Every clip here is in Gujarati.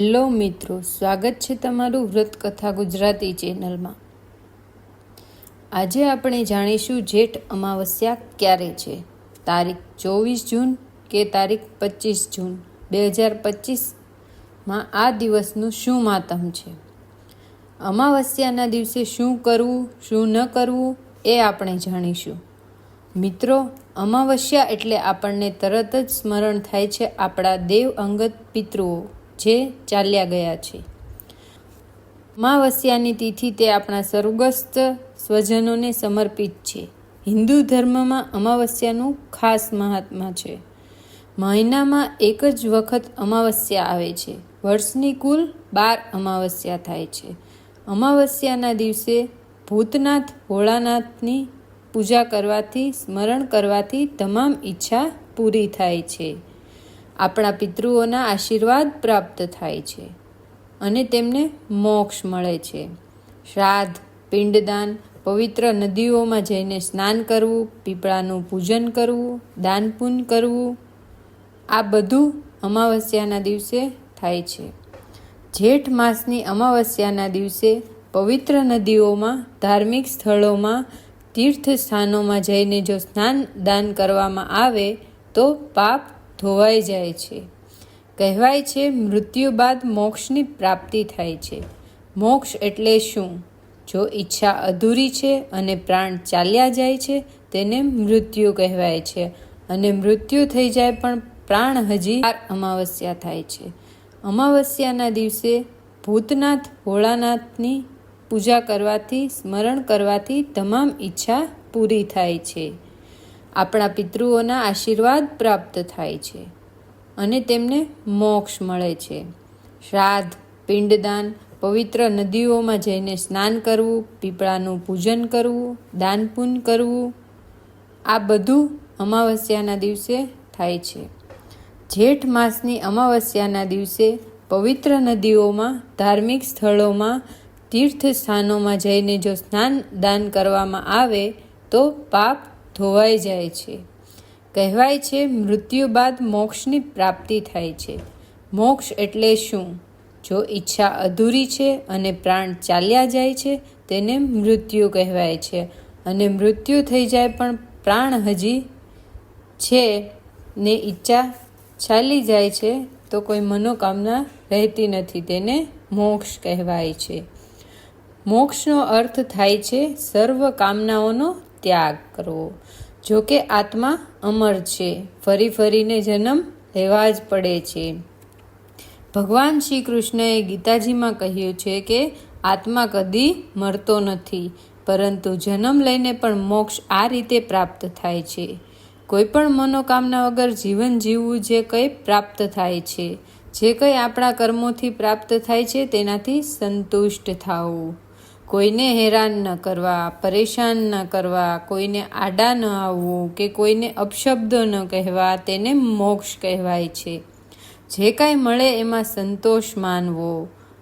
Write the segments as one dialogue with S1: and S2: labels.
S1: હેલો મિત્રો, સ્વાગત છે તમારું વ્રત કથા ગુજરાતી ચેનલમાં। આજે આપણે જાણીશું જેઠ અમાવસ્યા ક્યારે છે, તારીખ 24 જૂન કે તારીખ 25 જૂન 2025માં આ દિવસનું શું માતમ છે। અમાવસ્યાના દિવસે શું કરવું શું ન કરવું એ આપણે જાણીશું। મિત્રો, અમાવસ્યા એટલે આપણને તરત જ સ્મરણ થાય છે આપણા દેવ અંગત પિતૃઓ જે ચાલ્યા ગયા છે। અમાવસ્યાની તિથિ તે આપણા સ્વર્ગસ્થ સ્વજનોને સમર્પિત છે। હિન્દુ ધર્મમાં અમાવસ્યાનું ખાસ મહાત્મા છે। મહિનામાં એક જ વખત અમાવસ્યા આવે છે। વર્ષની કુલ 12 અમાવસ્યા થાય છે। અમાવસ્યાના દિવસે ભૂતનાથ ભોળાનાથની પૂજા કરવાથી, સ્મરણ કરવાથી તમામ ઈચ્છા પૂરી થાય છે। આપણા પિતૃઓના આશીર્વાદ પ્રાપ્ત થાય છે અને તેમને મોક્ષ મળે છે। શ્રાદ્ધ, પિંડદાન, પવિત્ર નદીઓમાં જઈને સ્નાન કરવું, પીપળાનું પૂજન કરવું, દાન પુણ્ય કરવું, આ બધું અમાવસ્યાના દિવસે થાય છે। જેઠ માસની અમાવસ્યાના દિવસે પવિત્ર નદીઓમાં, ધાર્મિક સ્થળોમાં, તીર્થ સ્થાનોમાં જઈને જો સ્નાન દાન કરવામાં આવે તો પાપ ધોવાઈ જાય છે। કહેવાય છે મૃત્યુ બાદ મોક્ષની પ્રાપ્તિ થાય છે। મોક્ષ એટલે શું? જો ઈચ્છા અધૂરી છે અને પ્રાણ ચાલ્યા જાય છે તેને મૃત્યુ કહેવાય છે, અને મૃત્યુ થઈ જાય પણ પ્રાણ હજી અમાવસ્યા થાય છે। અમાવસ્યાના દિવસે ભૂતનાથ ભોળાનાથની પૂજા કરવાથી, સ્મરણ કરવાથી તમામ ઈચ્છા પૂરી થાય છે। આપણા પિતૃઓના આશીર્વાદ પ્રાપ્ત થાય છે અને તેમને મોક્ષ મળે છે। શ્રાદ્ધ, પિંડદાન, પવિત્ર નદીઓમાં જઈને સ્નાન કરવું, પીપળાનું પૂજન કરવું, દાન પુણ્ય કરવું, આ બધું અમાવસ્યાના દિવસે થાય છે। જેઠ માસની અમાવસ્યાના દિવસે પવિત્ર નદીઓમાં, ધાર્મિક સ્થળોમાં, તીર્થ સ્થાનોમાં જઈને જો સ્નાન દાન કરવામાં આવે તો પાપ ધોવાઈ જાય છે। કહેવાય છે મૃત્યુ બાદ મોક્ષની પ્રાપ્તિ થાય છે। મોક્ષ એટલે શું? જો ઈચ્છા અધૂરી છે અને પ્રાણ ચાલ્યા જાય છે તેને મૃત્યુ કહેવાય છે, અને મૃત્યુ થઈ જાય પણ પ્રાણ હજી છે ને ઈચ્છા ચાલી જાય છે તો કોઈ મનોકામના રહેતી નથી, તેને મોક્ષ કહેવાય છે। મોક્ષનો અર્થ થાય છે સર્વ કામનાઓનો ત્યાગ કરવો। જો કે આત્મા અમર છે, ફરી ફરીને જન્મ લેવા જ પડે છે। ભગવાન શ્રી કૃષ્ણએ ગીતાજીમાં કહ્યું છે કે આત્મા કદી મરતો નથી, પરંતુ જન્મ લઈને પણ મોક્ષ આ રીતે પ્રાપ્ત થાય છે। કોઈ પણ મનોકામના વગર જીવન જીવવું જે કંઈ પ્રાપ્ત થાય છે, જે કંઈ આપણા કર્મોથી પ્રાપ્ત થાય છે તેનાથી સંતુષ્ટ થવું, કોઈને હેરાન ન કરવા, પરેશાન ન કરવા, કોઈને આડા ન આવવું કે કોઈને અપશબ્દો ન કહેવા, તેને મોક્ષ કહેવાય છે। જે કાંઈ મળે એમાં સંતોષ માનવો,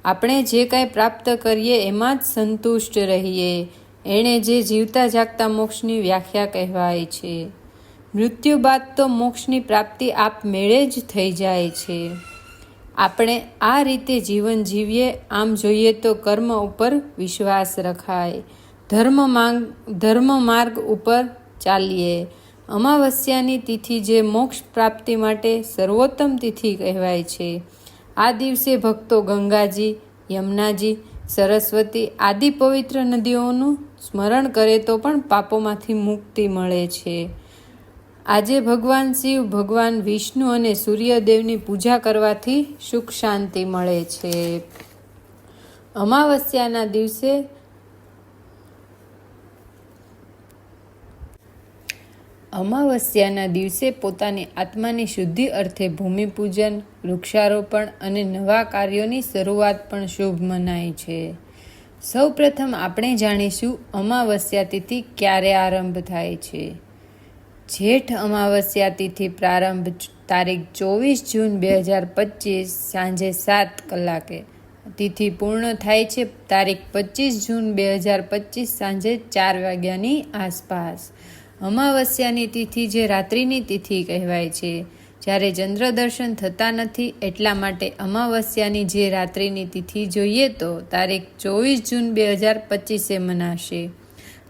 S1: આપણે જે કાંઈ પ્રાપ્ત કરીએ એમાં જ સંતુષ્ટ રહીએ, એણે જે જીવતા જાગતા મોક્ષની વ્યાખ્યા કહેવાય છે। મૃત્યુ બાદ તો મોક્ષની પ્રાપ્તિ આપમેળે જ થઈ જાય છે। આપણે આ રીતે જીવન જીવીએ, આમ જોઈએ તો કર્મ ઉપર વિશ્વાસ રખાય, ધર્મ માર્ગ ઉપર ચાલીએ। અમાવસ્યાની તિથિ જે મોક્ષ પ્રાપ્તિ માટે સર્વોત્તમ તિથિ કહેવાય છે। આ દિવસે ભક્તો ગંગાજી, યમુનાજી, સરસ્વતી આદિ પવિત્ર નદીઓનું સ્મરણ કરે તો પણ પાપોમાંથી મુક્તિ મળે છે। આજે ભગવાન શિવ, ભગવાન વિષ્ણુ અને સૂર્યદેવની પૂજા કરવાથી સુખ શાંતિ મળે છે। અમાવસ્યાના દિવસે પોતાની આત્માની શુદ્ધિ અર્થે ભૂમિપૂજન, વૃક્ષારોપણ અને નવા કાર્યોની શરૂઆત પણ શુભ મનાય છે। સૌ પ્રથમ આપણે જાણીશું અમાવસ્યા તિથિ ક્યારે આરંભ થાય છે। જેઠ અમાવસ્યા તિથિ પ્રારંભ તારીખ 24 જૂન 2025 સાંજે 7 કલાકે, તિથિ પૂર્ણ થાય છે તારીખ 25 જૂન 2025 સાંજે 4 વાગ્યાની આસપાસ। અમાવસ્યાની તિથિ જે રાત્રિની તિથિ કહેવાય છે, જ્યારે ચંદ્ર દર્શન થતા નથી, એટલા માટે અમાવસ્યાની જે રાત્રિની તિથિ જોઈએ તો તારીખ 24 જૂન 2025 મનાશે.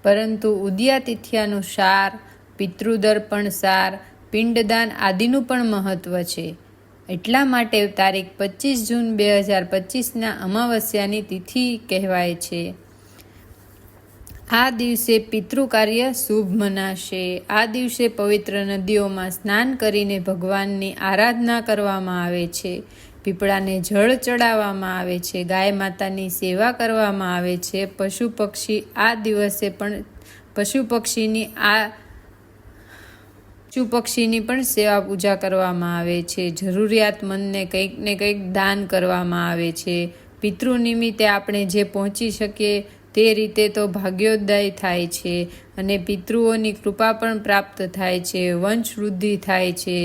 S1: પરંતુ ઉદયા તિથિયાનું સાર, પિતૃદર્પણ સાર, પિંડદાન આદિનું પણ મહત્વ છે. એટલા માટે તારીખ 25 જૂન 2025ના અમાવસ્યાની તિથિ કહેવાય છે. આ દિવસે પિતૃ કાર્ય શુભ મનાશે. આ દિવસે પવિત્ર નદીઓમાં સ્નાન કરીને ભગવાનની આરાધના કરવામાં આવે છે. પીપળાને જળ ચડાવવામાં આવે છે. ગાય માતાની સેવા કરવામાં આવે છે. પશુ પક્ષીની પણ સેવા પૂજા કરવામાં આવે છે. જરૂરિયાતમંદને કંઈક ને કંઈક દાન કરવામાં આવે છે. પિતૃ નિમિત્તે આપણે જે પહોંચી શકીએ તે રીતે તો ભાગ્યોદય થાય છે અને પિતૃઓની કૃપા પણ પ્રાપ્ત થાય છે. વંશ વૃદ્ધિ થાય છે.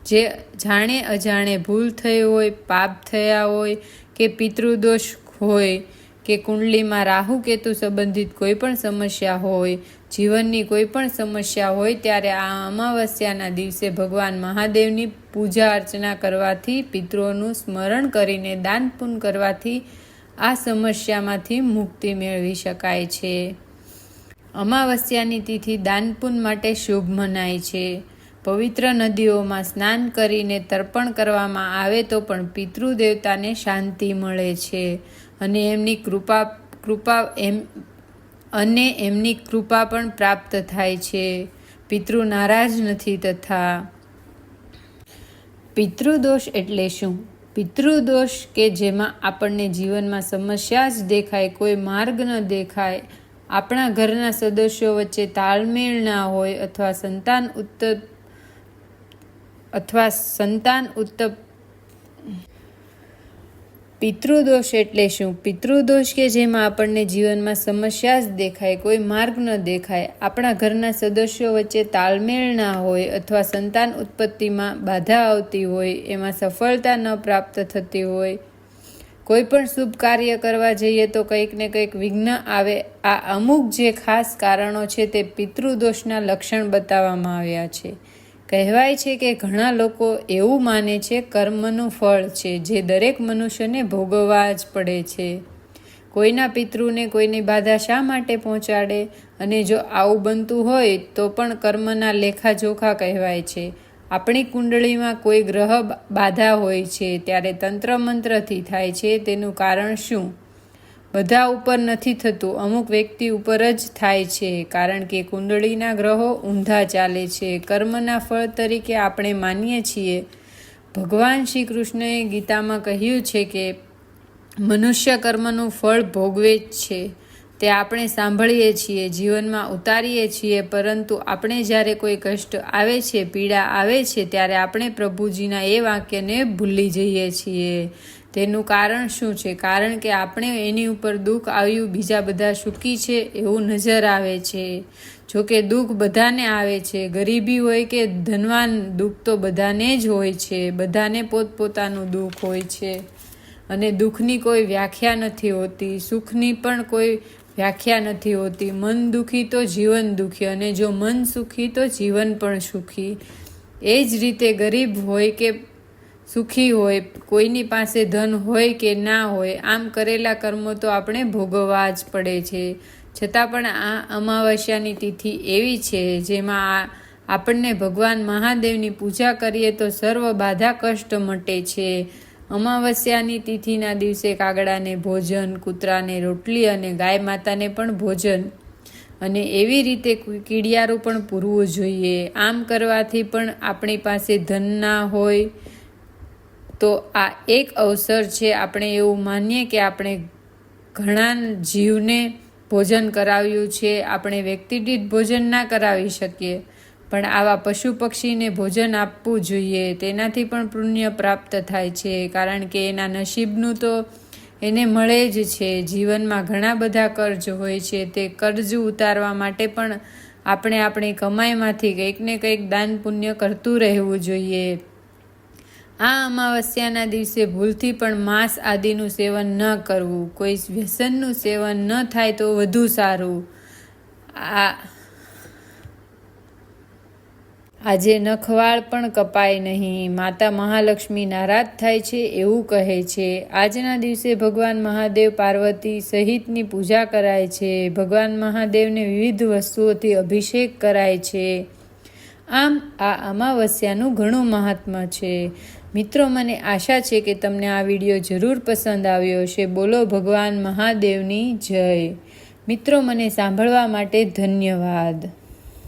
S1: જે જાણે અજાણે ભૂલ થઈ હોય, પાપ થયા હોય કે પિતૃદોષ હોય કે કુંડલીમાં રાહુ કેતુ સંબંધિત કોઈ પણ સમસ્યા હોય, જીવનની કોઈ પણ સમસ્યા હોય, ત્યારે આ અમાવસ્યાના દિવસે ભગવાન મહાદેવની પૂજા અર્ચના કરવાથી, પિતૃઓનું સ્મરણ કરીને દાન પુણ્ય કરવાથી આ સમસ્યામાંથી મુક્તિ મેળવી શકાય છે. અમાવસ્યાની તિથિ દાન પુણ્ય માટે શુભ મનાય છે. પવિત્ર નદીઓમાં સ્નાન કરીને તર્પણ કરવામાં આવે તો પણ પિતૃ દેવતાને શાંતિ મળે છે અને એમની કૃપા પણ પ્રાપ્ત થાય છે. પિતૃ નારાજ નથી થતા. પિતૃદોષ એટલે શું? પિતૃદોષ કે જેમાં આપણને જીવનમાં સમસ્યા જ દેખાય, કોઈ માર્ગ ન દેખાય, આપણા ઘરના સદસ્યો વચ્ચે તાલમેળ ના હોય અથવા સંતાન ઉત્પત્તિ. પિતૃદોષ એટલે શું? પિતૃદોષ કે જેમાં આપણને જીવનમાં સમસ્યા જ દેખાય, કોઈ માર્ગ ન દેખાય, આપણા ઘરના સદસ્યો વચ્ચે તાલમેળ ના હોય અથવા સંતાન ઉત્પત્તિમાં બાધા આવતી હોય, એમાં સફળતા ન પ્રાપ્ત થતી હોય, કોઈ પણ શુભ કાર્ય કરવા જઈએ તો કંઈક ને કંઈક વિઘ્ન આવે. આ અમુક જે ખાસ કારણો છે તે પિતૃદોષના લક્ષણ બતાવવામાં આવ્યા છે. કહેવાય છે કે ઘણા લોકો એવું માને છે કર્મનું ફળ છે જે દરેક મનુષ્યને ભોગવવા જ પડે છે. કોઈના પિતૃને કોઈની બાધા શા માટે પહોંચાડે? અને જો આવું બનતું હોય તો પણ કર્મના લેખાજોખા કહેવાય છે. આપણી કુંડળીમાં કોઈ ગ્રહ બાધા હોય છે ત્યારે તંત્ર મંત્રથી થાય છે. તેનું કારણ શું? બધા ઉપર નથી થતું, અમુક વ્યક્તિ ઉપર જ થાય છે, કારણ કે કુંડળીના ગ્રહો ઊંધા ચાલે છે. કર્મના ફળ તરીકે આપણે માનીએ છીએ. ભગવાન શ્રી કૃષ્ણએ ગીતામાં કહ્યું છે કે મનુષ્ય કર્મનું ફળ ભોગવે જ છે. તે આપણે સાંભળીએ છીએ, જીવનમાં ઉતારીએ છીએ, પરંતુ આપણે જ્યારે કોઈ કષ્ટ આવે છે, પીડા આવે છે, ત્યારે આપણે પ્રભુજીના એ વાક્યને ભૂલી જઈએ છીએ. તેનું કારણ શું છે? કારણ કે આપણે એની ઉપર દુઃખ આવ્યું, બીજા બધા સુખી છે એવું નજર આવે છે. જોકે દુઃખ બધાને આવે છે, ગરીબી હોય કે ધનવાન, દુઃખ તો બધાને જ હોય છે. બધાને પોતપોતાનું દુઃખ હોય છે અને દુઃખની કોઈ વ્યાખ્યા નથી હોતી, સુખની પણ કોઈ વ્યાખ્યા નથી હોતી. મન દુઃખી તો જીવન દુઃખી, અને જો મન સુખી તો જીવન પણ સુખી. એ જ રીતે ગરીબ હોય કે સુખી હોય, કોઈની પાસે ધન હોય કે ના હોય, આમ કરેલા કર્મો તો આપણે ભોગવવા જ પડે છે. છતાં પણ આ અમાવસ્યાની તિથિ એવી છે જેમાં આપણને ભગવાન મહાદેવની પૂજા કરીએ તો સર્વ બાધા કષ્ટ મટે છે. અમાવસ્યાની તિથિના દિવસે કાગડાને ભોજન, કૂતરાને રોટલી અને ગાય માતાને પણ ભોજન અને એવી રીતે કીડિયારું પણ પૂરવું જોઈએ. આમ કરવાથી પણ આપણી પાસે ધન ના હોય તો આ એક અવસર છે. આપણે એવું માનીએ કે આપણે ઘણા જીવને ભોજન કરાવ્યું છે. આપણે વ્યક્તિ દીઠ ભોજન ના કરાવી શકીએ, પણ આવા પશુ પક્ષીને ભોજન આપવું જોઈએ. તેનાથી પણ પુણ્ય પ્રાપ્ત થાય છે, કારણ કે એના નસીબનું તો એને મળે જ છે. જીવનમાં ઘણા બધા કર્જ હોય છે, તે કર્જ ઉતારવા માટે પણ આપણે આપણી કમાઈમાંથી કંઈક ને કંઈક દાન પુણ્ય કરતું રહેવું જોઈએ. આ અમાવસ્યાના દિવસે ભૂલથી પણ માંસ આદિનું સેવન ન કરવું. કોઈ વ્યસનનું સેવન ન થાય તો વધુ સારું. આજે નખવાળ પણ કપાય નહીં. માતા મહાલક્ષ્મી નારાજ થાય છે એવું કહે છે. આજના દિવસે ભગવાન મહાદેવ પાર્વતી સહિતની પૂજા કરાય છે. ભગવાન મહાદેવને વિવિધ વસ્તુઓથી અભિષેક કરાય છે. આમ આ અમાવસ્યાનું ઘણું મહાત્મ્ય છે. મિત્રો, મને આશા છે કે તમને આ વિડીયો જરૂર પસંદ આવ્યો હશે. બોલો ભગવાન મહાદેવની જય. મિત્રો, મને સાંભળવા માટે ધન્યવાદ.